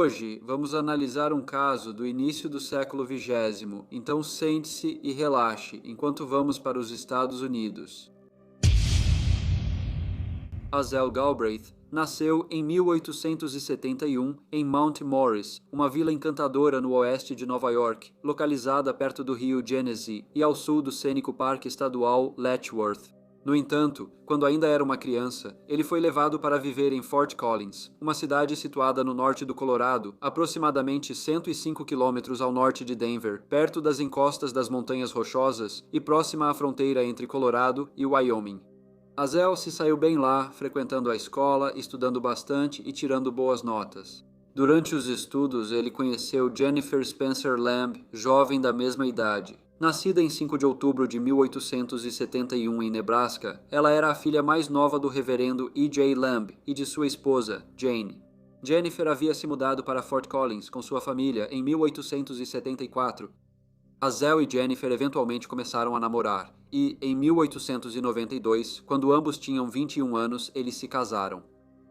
Hoje vamos analisar um caso do início do século XX, então sente-se e relaxe enquanto vamos para os Estados Unidos. Azel Galbraith nasceu em 1871 em Mount Morris, uma vila encantadora no oeste de Nova York, localizada perto do rio Genesee e ao sul do cênico Parque Estadual Letchworth. No entanto, quando ainda era uma criança, ele foi levado para viver em Fort Collins, uma cidade situada no norte do Colorado, aproximadamente 105 quilômetros ao norte de Denver, perto das encostas das Montanhas Rochosas e próxima à fronteira entre Colorado e Wyoming. Azel se saiu bem lá, frequentando a escola, estudando bastante e tirando boas notas. Durante os estudos, ele conheceu Jennifer Spencer Lamb, jovem da mesma idade. Nascida em 5 de outubro de 1871 em Nebraska, ela era a filha mais nova do reverendo E.J. Lamb e de sua esposa, Jane. Jennifer havia se mudado para Fort Collins com sua família em 1874. Azel e Jennifer eventualmente começaram a namorar e, em 1892, quando ambos tinham 21 anos, eles se casaram.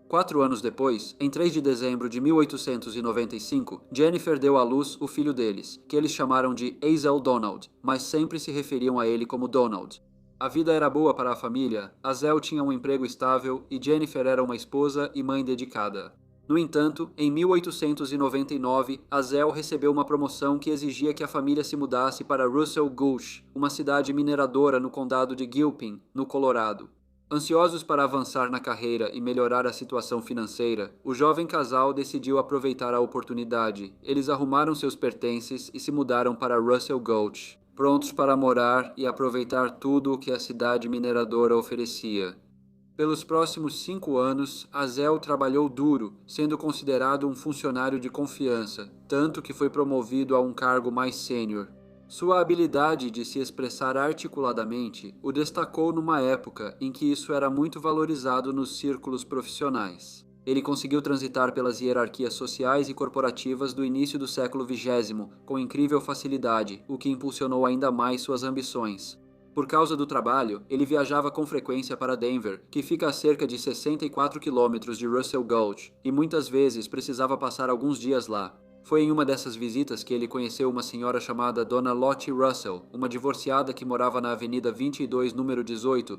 4 anos depois, em 3 de dezembro de 1895, Jennifer deu à luz o filho deles, que eles chamaram de Azel Donald, mas sempre se referiam a ele como Donald. A vida era boa para a família, Azel tinha um emprego estável e Jennifer era uma esposa e mãe dedicada. No entanto, em 1899, Azel recebeu uma promoção que exigia que a família se mudasse para Russell Gulch, uma cidade mineradora no condado de Gilpin, no Colorado. Ansiosos para avançar na carreira e melhorar a situação financeira, o jovem casal decidiu aproveitar a oportunidade. Eles arrumaram seus pertences e se mudaram para Russell Gulch, prontos para morar e aproveitar tudo o que a cidade mineradora oferecia. Pelos próximos 5 anos, Azel trabalhou duro, sendo considerado um funcionário de confiança, tanto que foi promovido a um cargo mais sênior. Sua habilidade de se expressar articuladamente o destacou numa época em que isso era muito valorizado nos círculos profissionais. Ele conseguiu transitar pelas hierarquias sociais e corporativas do início do século XX com incrível facilidade, o que impulsionou ainda mais suas ambições. Por causa do trabalho, ele viajava com frequência para Denver, que fica a cerca de 64 quilômetros de Russell Gulch, e muitas vezes precisava passar alguns dias lá. Foi em uma dessas visitas que ele conheceu uma senhora chamada Dona Lottie Russell, uma divorciada que morava na Avenida 22, número 18.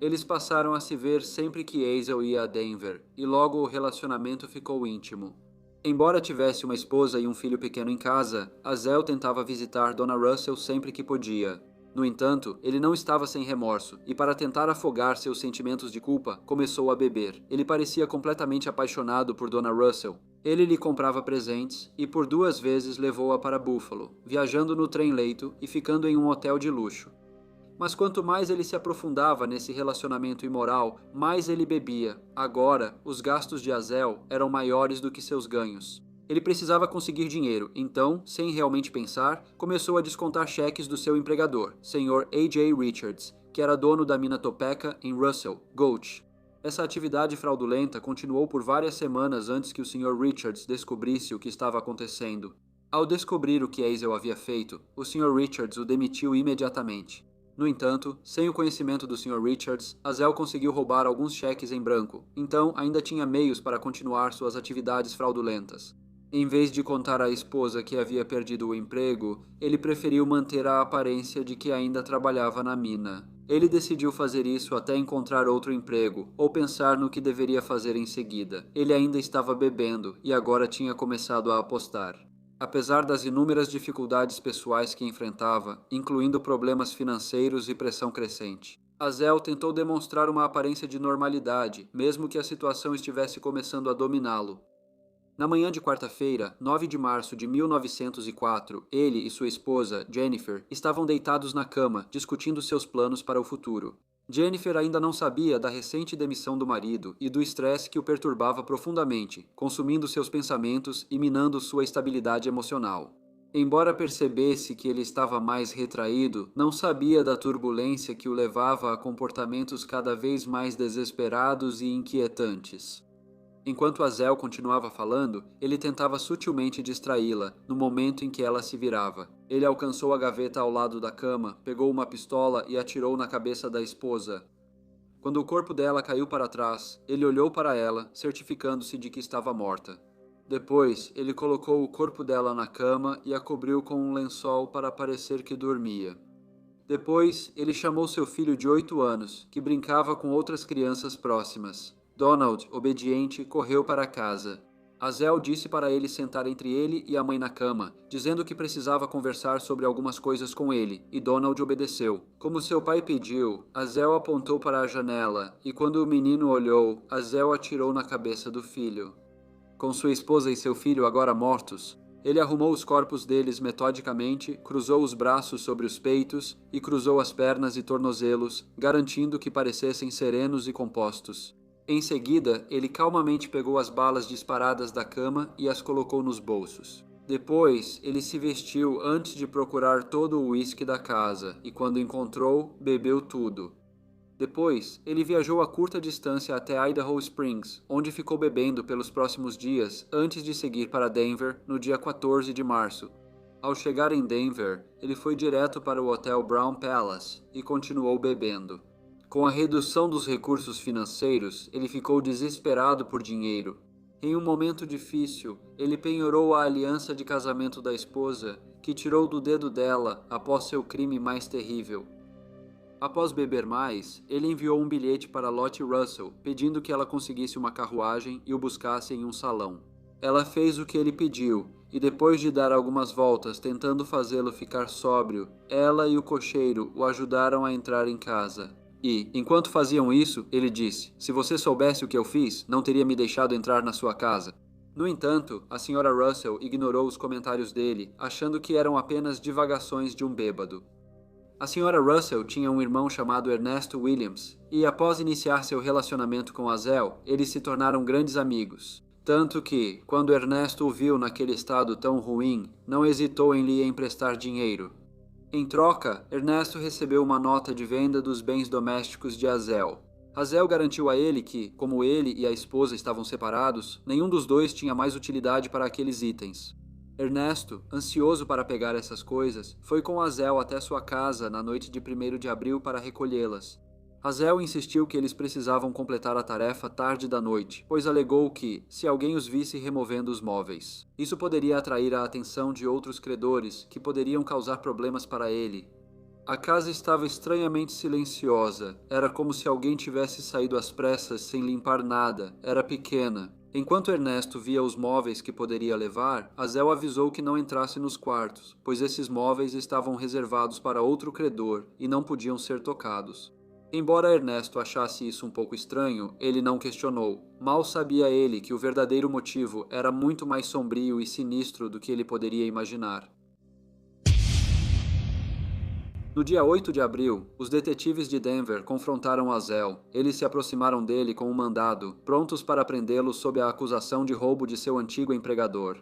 Eles passaram a se ver sempre que Azel ia a Denver, e logo o relacionamento ficou íntimo. Embora tivesse uma esposa e um filho pequeno em casa, Azel tentava visitar Dona Russell sempre que podia. No entanto, ele não estava sem remorso, e para tentar afogar seus sentimentos de culpa, começou a beber. Ele parecia completamente apaixonado por Dona Russell. Ele lhe comprava presentes e por 2 vezes levou-a para Buffalo, viajando no trem-leito e ficando em um hotel de luxo. Mas quanto mais ele se aprofundava nesse relacionamento imoral, mais ele bebia. Agora, os gastos de Azel eram maiores do que seus ganhos. Ele precisava conseguir dinheiro, então, sem realmente pensar, começou a descontar cheques do seu empregador, Sr. A.J. Richards, que era dono da mina Topeka em Russell, Gulch. Essa atividade fraudulenta continuou por várias semanas antes que o Sr. Richards descobrisse o que estava acontecendo. Ao descobrir o que Azel havia feito, o Sr. Richards o demitiu imediatamente. No entanto, sem o conhecimento do Sr. Richards, Azel conseguiu roubar alguns cheques em branco, então ainda tinha meios para continuar suas atividades fraudulentas. Em vez de contar à esposa que havia perdido o emprego, ele preferiu manter a aparência de que ainda trabalhava na mina. Ele decidiu fazer isso até encontrar outro emprego, ou pensar no que deveria fazer em seguida. Ele ainda estava bebendo e agora tinha começado a apostar. Apesar das inúmeras dificuldades pessoais que enfrentava, incluindo problemas financeiros e pressão crescente, Azel tentou demonstrar uma aparência de normalidade, mesmo que a situação estivesse começando a dominá-lo. Na manhã de quarta-feira, 9 de março de 1904, ele e sua esposa, Jennifer, estavam deitados na cama, discutindo seus planos para o futuro. Jennifer ainda não sabia da recente demissão do marido e do estresse que o perturbava profundamente, consumindo seus pensamentos e minando sua estabilidade emocional. Embora percebesse que ele estava mais retraído, não sabia da turbulência que o levava a comportamentos cada vez mais desesperados e inquietantes. Enquanto Azel continuava falando, ele tentava sutilmente distraí-la, no momento em que ela se virava. Ele alcançou a gaveta ao lado da cama, pegou uma pistola e atirou na cabeça da esposa. Quando o corpo dela caiu para trás, ele olhou para ela, certificando-se de que estava morta. Depois, ele colocou o corpo dela na cama e a cobriu com um lençol para parecer que dormia. Depois, ele chamou seu filho de 8 anos, que brincava com outras crianças próximas. Donald, obediente, correu para casa. Azel disse para ele sentar entre ele e a mãe na cama, dizendo que precisava conversar sobre algumas coisas com ele, e Donald obedeceu. Como seu pai pediu, Azel apontou para a janela, e quando o menino olhou, Azel atirou na cabeça do filho. Com sua esposa e seu filho agora mortos, ele arrumou os corpos deles metodicamente, cruzou os braços sobre os peitos e cruzou as pernas e tornozelos, garantindo que parecessem serenos e compostos. Em seguida, ele calmamente pegou as balas disparadas da cama e as colocou nos bolsos. Depois, ele se vestiu antes de procurar todo o uísque da casa e, quando encontrou, bebeu tudo. Depois, ele viajou a curta distância até Idaho Springs, onde ficou bebendo pelos próximos dias antes de seguir para Denver no dia 14 de março. Ao chegar em Denver, ele foi direto para o Hotel Brown Palace e continuou bebendo. Com a redução dos recursos financeiros, ele ficou desesperado por dinheiro. Em um momento difícil, ele penhorou a aliança de casamento da esposa, que tirou do dedo dela após seu crime mais terrível. Após beber mais, ele enviou um bilhete para Lottie Russell, pedindo que ela conseguisse uma carruagem e o buscasse em um salão. Ela fez o que ele pediu, e depois de dar algumas voltas tentando fazê-lo ficar sóbrio, ela e o cocheiro o ajudaram a entrar em casa. E, enquanto faziam isso, ele disse: "Se você soubesse o que eu fiz, não teria me deixado entrar na sua casa." No entanto, a Sra. Russell ignorou os comentários dele, achando que eram apenas divagações de um bêbado. A Sra. Russell tinha um irmão chamado Ernesto Williams, e após iniciar seu relacionamento com Azel, eles se tornaram grandes amigos. Tanto que, quando Ernesto o viu naquele estado tão ruim, não hesitou em lhe emprestar dinheiro. Em troca, Ernesto recebeu uma nota de venda dos bens domésticos de Azel. Azel garantiu a ele que, como ele e a esposa estavam separados, nenhum dos dois tinha mais utilidade para aqueles itens. Ernesto, ansioso para pegar essas coisas, foi com Azel até sua casa na noite de 1º de abril para recolhê-las. Azel insistiu que eles precisavam completar a tarefa tarde da noite, pois alegou que, se alguém os visse removendo os móveis, isso poderia atrair a atenção de outros credores que poderiam causar problemas para ele. A casa estava estranhamente silenciosa, era como se alguém tivesse saído às pressas sem limpar nada, era pequena. Enquanto Ernesto via os móveis que poderia levar, Azel avisou que não entrasse nos quartos, pois esses móveis estavam reservados para outro credor e não podiam ser tocados. Embora Ernesto achasse isso um pouco estranho, ele não questionou. Mal sabia ele que o verdadeiro motivo era muito mais sombrio e sinistro do que ele poderia imaginar. No dia 8 de abril, os detetives de Denver confrontaram Azel. Eles se aproximaram dele com um mandado, prontos para prendê-lo sob a acusação de roubo de seu antigo empregador.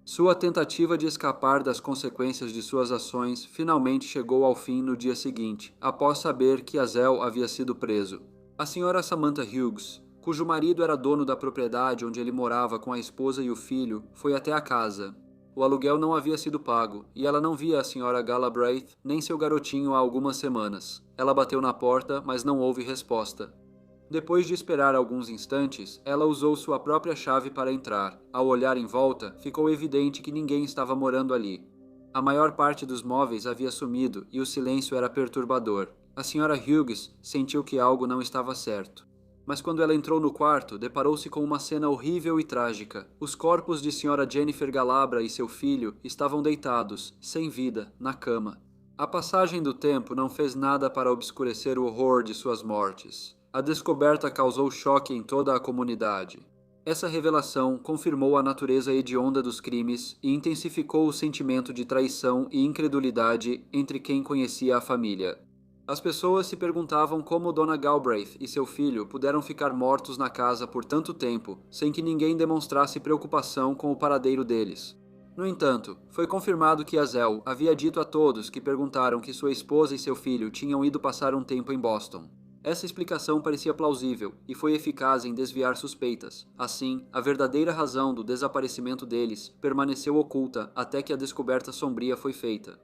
Sua tentativa de escapar das consequências de suas ações finalmente chegou ao fim no dia seguinte, após saber que Azel havia sido preso. A senhora Samantha Hughes, cujo marido era dono da propriedade onde ele morava com a esposa e o filho, foi até a casa. O aluguel não havia sido pago, e ela não via a Sra. Galbraith nem seu garotinho há algumas semanas. Ela bateu na porta, mas não houve resposta. Depois de esperar alguns instantes, ela usou sua própria chave para entrar. Ao olhar em volta, ficou evidente que ninguém estava morando ali. A maior parte dos móveis havia sumido, e o silêncio era perturbador. A Sra. Hughes sentiu que algo não estava certo. Mas quando ela entrou no quarto, deparou-se com uma cena horrível e trágica. Os corpos de Sra. Jennifer Galabra e seu filho estavam deitados, sem vida, na cama. A passagem do tempo não fez nada para obscurecer o horror de suas mortes. A descoberta causou choque em toda a comunidade. Essa revelação confirmou a natureza hedionda dos crimes e intensificou o sentimento de traição e incredulidade entre quem conhecia a família. As pessoas se perguntavam como Dona Galbraith e seu filho puderam ficar mortos na casa por tanto tempo, sem que ninguém demonstrasse preocupação com o paradeiro deles. No entanto, foi confirmado que Azel havia dito a todos que perguntaram que sua esposa e seu filho tinham ido passar um tempo em Boston. Essa explicação parecia plausível e foi eficaz em desviar suspeitas. Assim, a verdadeira razão do desaparecimento deles permaneceu oculta até que a descoberta sombria foi feita.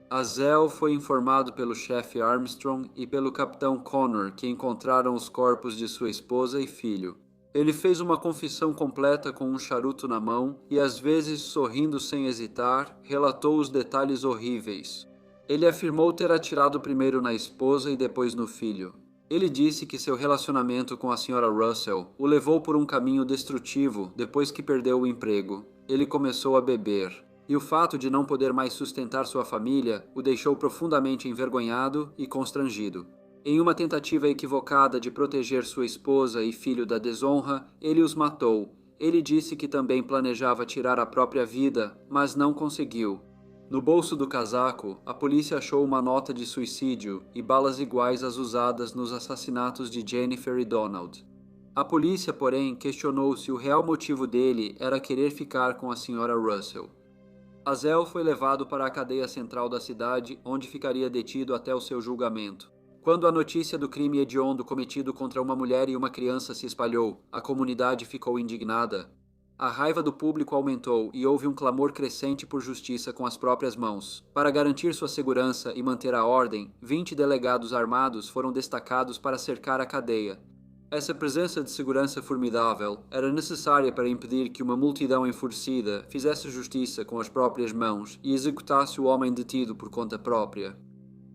Azel foi informado pelo chefe Armstrong e pelo capitão Connor que encontraram os corpos de sua esposa e filho. Ele fez uma confissão completa com um charuto na mão e, às vezes sorrindo sem hesitar, relatou os detalhes horríveis. Ele afirmou ter atirado primeiro na esposa e depois no filho. Ele disse que seu relacionamento com a Sra. Russell o levou por um caminho destrutivo depois que perdeu o emprego. Ele começou a beber, e o fato de não poder mais sustentar sua família o deixou profundamente envergonhado e constrangido. Em uma tentativa equivocada de proteger sua esposa e filho da desonra, ele os matou. Ele disse que também planejava tirar a própria vida, mas não conseguiu. No bolso do casaco, a polícia achou uma nota de suicídio e balas iguais às usadas nos assassinatos de Jennifer e Donald. A polícia, porém, questionou se o real motivo dele era querer ficar com a Sra. Russell. Azel foi levado para a cadeia central da cidade, onde ficaria detido até o seu julgamento. Quando a notícia do crime hediondo cometido contra uma mulher e uma criança se espalhou, a comunidade ficou indignada. A raiva do público aumentou e houve um clamor crescente por justiça com as próprias mãos. Para garantir sua segurança e manter a ordem, 20 delegados armados foram destacados para cercar a cadeia. Essa presença de segurança formidável era necessária para impedir que uma multidão enfurecida fizesse justiça com as próprias mãos e executasse o homem detido por conta própria.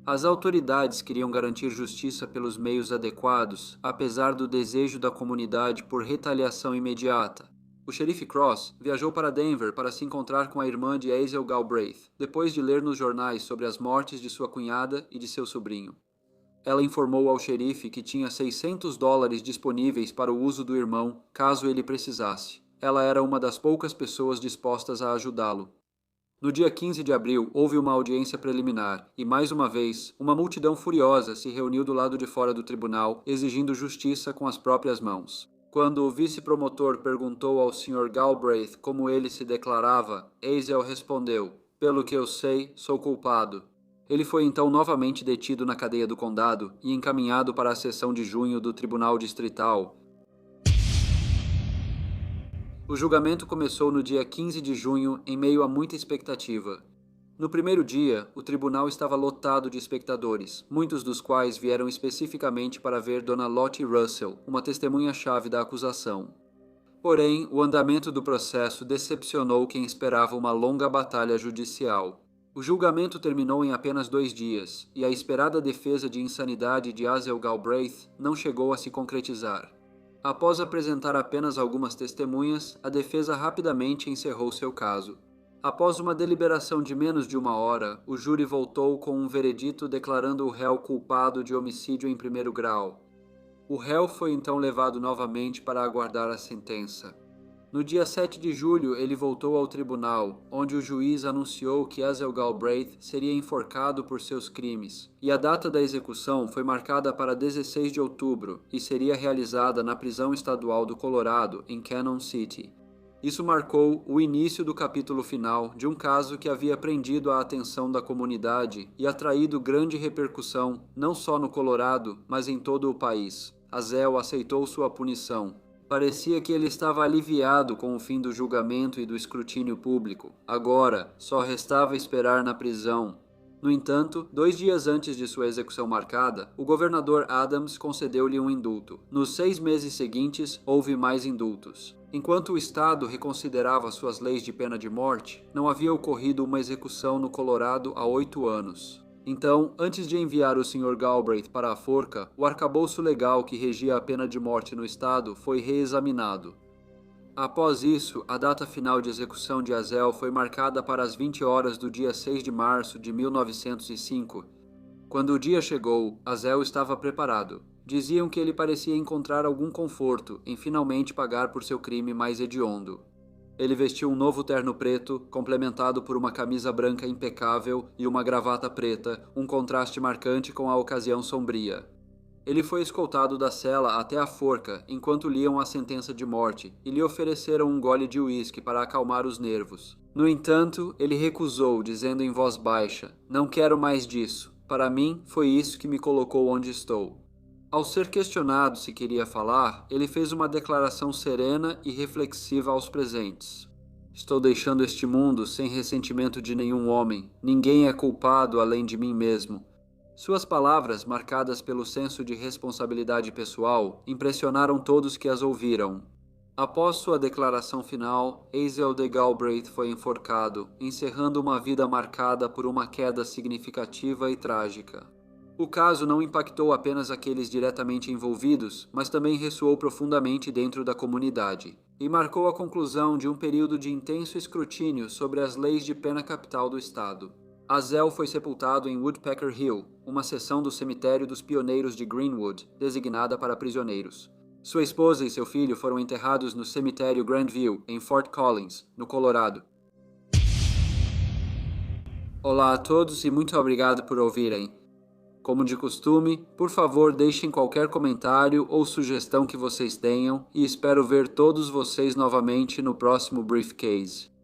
As autoridades queriam garantir justiça pelos meios adequados, apesar do desejo da comunidade por retaliação imediata. O xerife Cross viajou para Denver para se encontrar com a irmã de Azel Galbraith, depois de ler nos jornais sobre as mortes de sua cunhada e de seu sobrinho. Ela informou ao xerife que tinha $600 disponíveis para o uso do irmão, caso ele precisasse. Ela era uma das poucas pessoas dispostas a ajudá-lo. No dia 15 de abril, houve uma audiência preliminar e, mais uma vez, uma multidão furiosa se reuniu do lado de fora do tribunal, exigindo justiça com as próprias mãos. Quando o vice-promotor perguntou ao Sr. Galbraith como ele se declarava, Azel respondeu: "Pelo que eu sei, sou culpado." Ele foi então novamente detido na cadeia do condado e encaminhado para a sessão de junho do Tribunal Distrital. O julgamento começou no dia 15 de junho, em meio a muita expectativa. No primeiro dia, o tribunal estava lotado de espectadores, muitos dos quais vieram especificamente para ver Dona Lottie Russell, uma testemunha-chave da acusação. Porém, o andamento do processo decepcionou quem esperava uma longa batalha judicial. O julgamento terminou em apenas 2 dias, e a esperada defesa de insanidade de Azel Galbraith não chegou a se concretizar. Após apresentar apenas algumas testemunhas, a defesa rapidamente encerrou seu caso. Após uma deliberação de menos de 1 hora, o júri voltou com um veredito declarando o réu culpado de homicídio em primeiro grau. O réu foi então levado novamente para aguardar a sentença. No dia 7 de julho, ele voltou ao tribunal, onde o juiz anunciou que Azel Galbraith seria enforcado por seus crimes, e a data da execução foi marcada para 16 de outubro e seria realizada na prisão estadual do Colorado, em Cannon City. Isso marcou o início do capítulo final de um caso que havia prendido a atenção da comunidade e atraído grande repercussão não só no Colorado, mas em todo o país. Azel aceitou sua punição. Parecia que ele estava aliviado com o fim do julgamento e do escrutínio público. Agora, só restava esperar na prisão. No entanto, 2 dias antes de sua execução marcada, o governador Adams concedeu-lhe um indulto. Nos 6 meses seguintes, houve mais indultos. Enquanto o Estado reconsiderava suas leis de pena de morte, não havia ocorrido uma execução no Colorado há 8 anos. Então, antes de enviar o Sr. Galbraith para a forca, o arcabouço legal que regia a pena de morte no estado foi reexaminado. Após isso, a data final de execução de Azel foi marcada para as 20 horas do dia 6 de março de 1905. Quando o dia chegou, Azel estava preparado. Diziam que ele parecia encontrar algum conforto em finalmente pagar por seu crime mais hediondo. Ele vestiu um novo terno preto, complementado por uma camisa branca impecável e uma gravata preta, um contraste marcante com a ocasião sombria. Ele foi escoltado da cela até a forca, enquanto liam a sentença de morte, e lhe ofereceram um gole de uísque para acalmar os nervos. No entanto, ele recusou, dizendo em voz baixa: "Não quero mais disso. Para mim, foi isso que me colocou onde estou." Ao ser questionado se queria falar, ele fez uma declaração serena e reflexiva aos presentes. "Estou deixando este mundo sem ressentimento de nenhum homem. Ninguém é culpado além de mim mesmo. Suas palavras, marcadas pelo senso de responsabilidade pessoal, impressionaram todos que as ouviram. Após sua declaração final, Asa de Galbraith foi enforcado, encerrando uma vida marcada por uma queda significativa e trágica. O caso não impactou apenas aqueles diretamente envolvidos, mas também ressoou profundamente dentro da comunidade, e marcou a conclusão de um período de intenso escrutínio sobre as leis de pena capital do estado. Azel foi sepultado em Woodpecker Hill, uma seção do cemitério dos pioneiros de Greenwood, designada para prisioneiros. Sua esposa e seu filho foram enterrados no cemitério Grandview, em Fort Collins, no Colorado. Olá a todos e muito obrigado por ouvirem. Como de costume, por favor deixem qualquer comentário ou sugestão que vocês tenham e espero ver todos vocês novamente no próximo Briefcase.